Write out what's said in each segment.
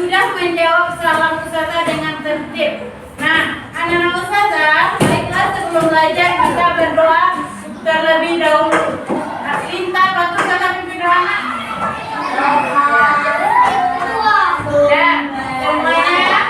sudah menjawab salam ustazah dengan tertib. Nah, anak-anak ustazah, baiklah sebelum belajar kita berdoa terlebih dahulu. Nah, Linta, bantu ustazah pimpin doa. Dan semuanya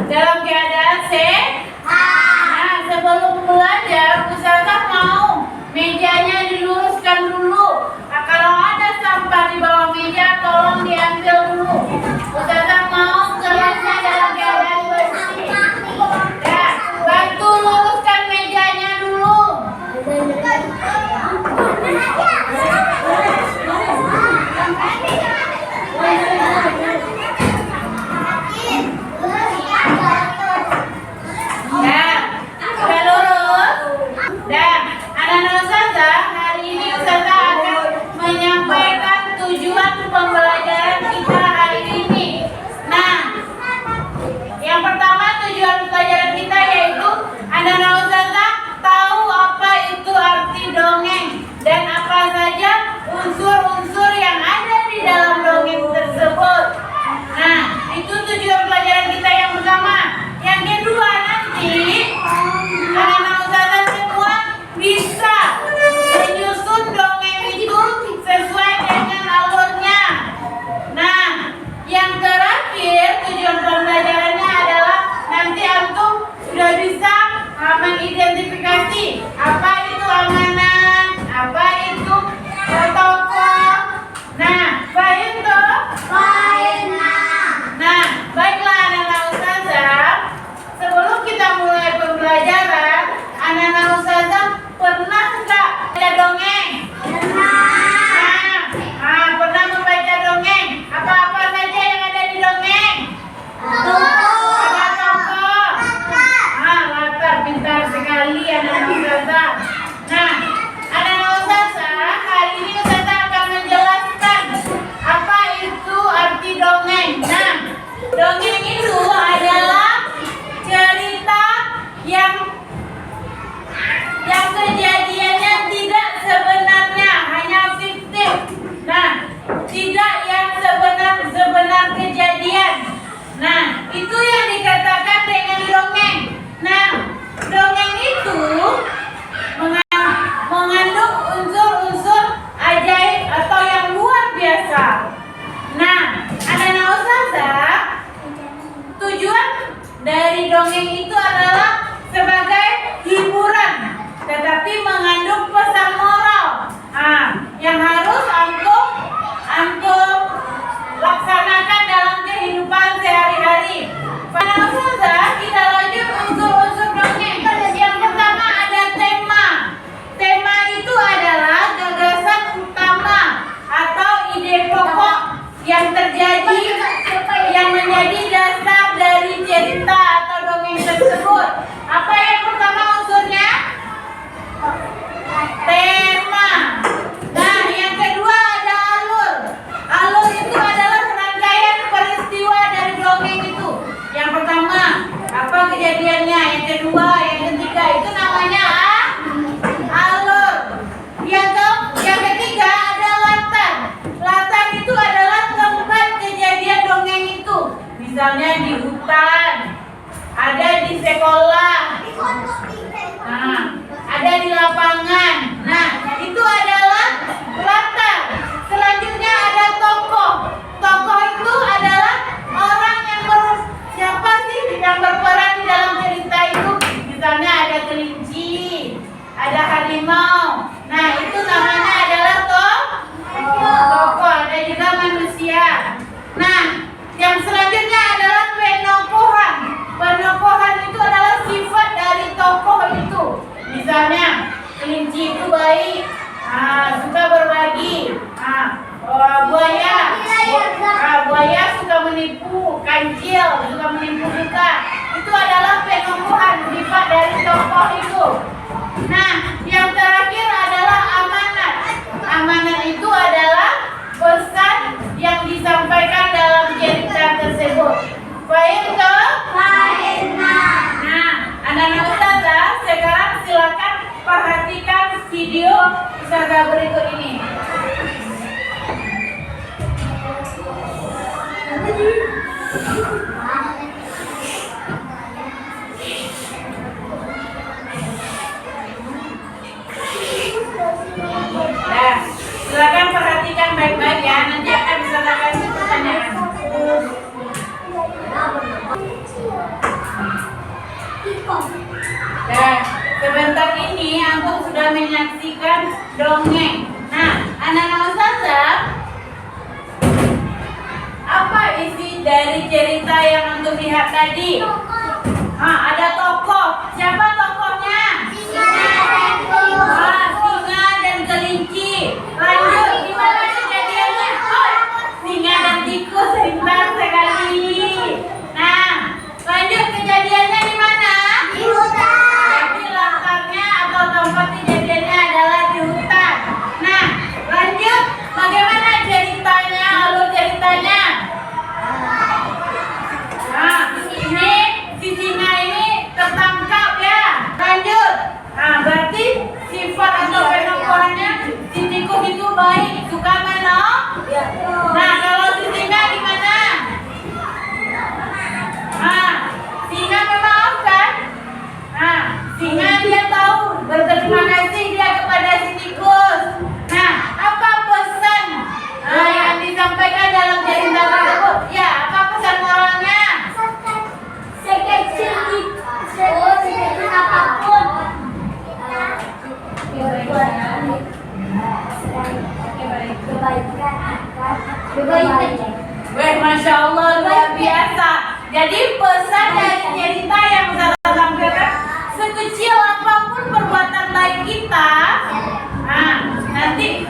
dalam keadaan sehat. Nah, sebelum belajar, ustazah mau mejanya diluruskan dulu. Nah, kalau ada sampah di bawah meja, tolong diambil dulu. Ustazah mau kelasnya dalam keadaan bersih. Ya, bantu luruskan mejanya dulu. Pembelajaran kita hari ini. Nah, yang pertama tujuan pelajaran kita yaitu anak-anak ustazah tahu apa itu arti dongeng dan apa saja unsur-unsur yang ada di dalam dongeng tersebut. Nah, itu tujuan pelajaran kita yang pertama. Yang kedua, nanti anak-anak ustazah semua bisa menyusun dongeng itu sesuai dengan alurnya. Nah, yang terakhir tujuan pembelajarannya adalah nanti antum sudah bisa mengidentifikasi apa itu amanah, apa itu protokol. Nah, paham toh? Nah, baiklah anak-anak ustazah, sebelum kita mulai pembelajaran, anak-anak ustazah pernah nggak baca dongeng? Pernah membaca dongeng? Apa-apa saja yang ada di dongeng? Ada tokoh. Latar, pintar sekali anak-anak ustazah. Nah, anak-anak ustazah, hari ini ustazah akan menjelaskan apa itu arti dongeng. Nah, dongeng itu adalah cerita yang kejadiannya tidak sebenarnya, hanya fiktif. Nah, tidak yang sebenar kejadian. Nah, itu yang dikatakan dengan dongeng. Nah, dongeng itu mengandung unsur-unsur ajaib atau yang luar biasa. Nah, anak-anak ustazah, tujuan dari dongeng itu adalah sebagai hiburan, tetapi mengandung pesan moral. Yang harus antum laksanakan dalam kehidupan sehari-hari. Pada ustazah, kita lanjut unsur-unsur dongeng. Yang pertama ada tema. Tema itu adalah gagasan utama atau ide pokok yang terjadi, yang menjadi dasar dari cerita atau dongeng tersebut. juga menipu kita. Itu adalah penyembuhan sifat dari tokoh itu. Nah, yang terakhir adalah amanat. Amanat itu adalah pesan yang disampaikan dalam cerita tersebut. Baik ke? Nah, anak-anak ustazah, sekarang silakan perhatikan video ustazah berikut ini. Nah, silakan perhatikan baik-baik ya. Nanti akan bisa kasih pertanyaan. Dan sebentar ini antum sudah menyaksikan dongeng. Nah, anak-anak ustazah, apa isi dari cerita yang antum lihat tadi? Ada tokoh. Siapa tokohnya? Singa dan kelinci. Lanjut, gimana kejadiannya? Singa dan tikus pintar sekali. Nah, lanjut, kejadiannya di mana? Di hutan. Jadi latarnya atau tempat kejadiannya adalah di hutan. Nah, lanjut, bagaimana ceritanya? Alur ceritanya? Nah, ini si singa ini tertangkap ya. Lanjut. Nah, berarti sifat atau fenomenanya si tikus itu baik, suka menolong. Nah, kalau si singa gimana? Nah, singa memaafkan. Nah, singa dia tahu berterima kasih dia kepada si tikus. Nah, apa pesan yang disampaikan dalam cerita tersebut? Ya, apa pesan moralnya? Sekecil apapun kebaikan. Weh, Masya Allah, luar biasa. Jadi pesan dari cerita yang saya sampaikan, sekecil apapun perbuatan baik kita, nanti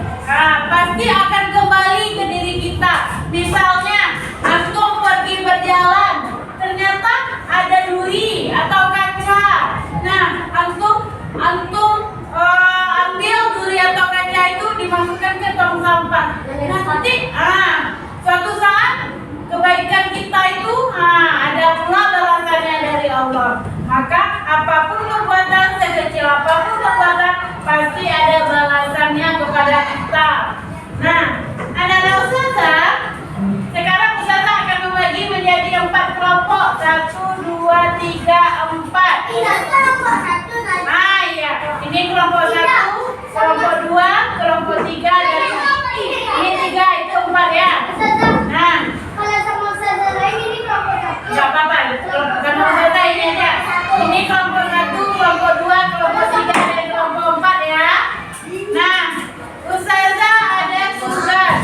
pasti akan kembali ke diri kita. Misalnya, antum pergi berjalan, ternyata ada duri atau kaca. Nah, antum ambil duri atau kaca itu dimasukkan ke tong sampah. Nanti suatu saat kebaikan kita itu ada pula balasannya dari Allah. Maka apapun perbuatan, sekecil apapun perbuatan, pasti ada balasannya kepada kita. Nah, anak-anak ustazah, sekarang ustazah akan membagi menjadi 4 kelompok. 1, 2, 3, 4. Iya. Ini kelompok 1, kelompok 2, kelompok 3, dan ini 3, itu 4 ya. Nah, kalau sama ustazah lain ini kelompok 1. nggak apa-apa, karena ustazah ini aja. Ini kelompok 1, kelompok 2, kelompok 3, dan kelompok 4 ya. Nah, ustazah ada tugas.